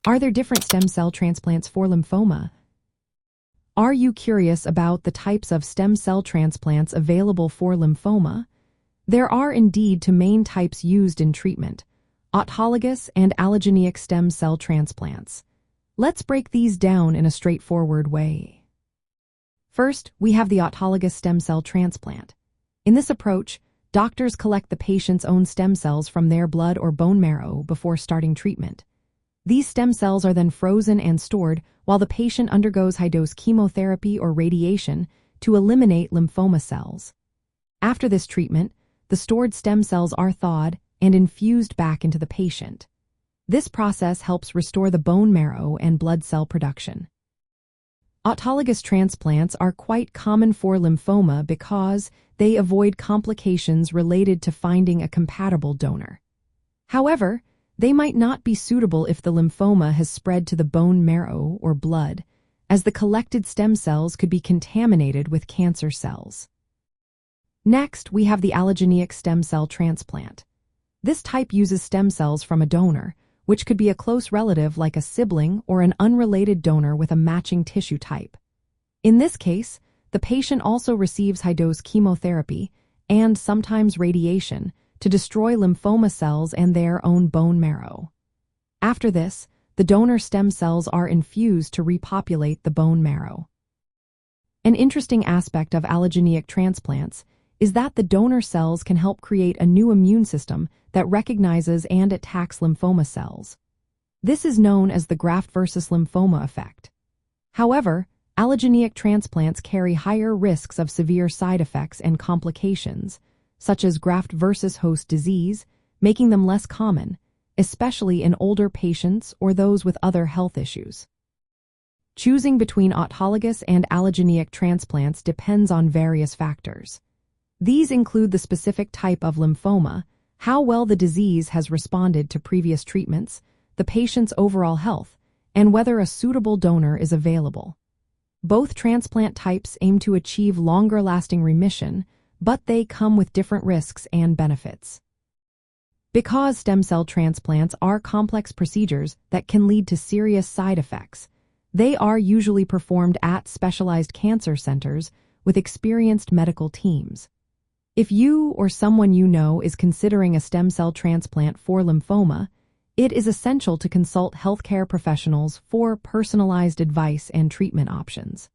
Are there different stem cell transplants for lymphoma? Are you curious about the types of stem cell transplants available for lymphoma? There are indeed two main types used in treatment: autologous and allogeneic stem cell transplants. Let's break these down in a straightforward way. First, we have the autologous stem cell transplant. In this approach, doctors collect the patient's own stem cells from their blood or bone marrow before starting treatment. These stem cells are then frozen and stored while the patient undergoes high-dose chemotherapy or radiation to eliminate lymphoma cells. After this treatment, the stored stem cells are thawed and infused back into the patient. This process helps restore the bone marrow and blood cell production. Autologous transplants are quite common for lymphoma because they avoid complications related to finding a compatible donor. However, they might not be suitable if the lymphoma has spread to the bone marrow or blood, as the collected stem cells could be contaminated with cancer cells. Next, we have the allogeneic stem cell transplant. This type uses stem cells from a donor, which could be a close relative like a sibling or an unrelated donor with a matching tissue type. In this case, the patient also receives high-dose chemotherapy and sometimes radiation to destroy lymphoma cells and their own bone marrow. After this, the donor stem cells are infused to repopulate the bone marrow. An interesting aspect of allogeneic transplants is that the donor cells can help create a new immune system that recognizes and attacks lymphoma cells. This is known as the graft versus lymphoma effect. However, allogeneic transplants carry higher risks of severe side effects and complications, such as graft versus host disease, making them less common, especially in older patients or those with other health issues. Choosing between autologous and allogeneic transplants depends on various factors. These include the specific type of lymphoma, how well the disease has responded to previous treatments, the patient's overall health, and whether a suitable donor is available. Both transplant types aim to achieve longer-lasting remission, but they come with different risks and benefits. Because stem cell transplants are complex procedures that can lead to serious side effects, they are usually performed at specialized cancer centers with experienced medical teams. If you or someone you know is considering a stem cell transplant for lymphoma, it is essential to consult healthcare professionals for personalized advice and treatment options.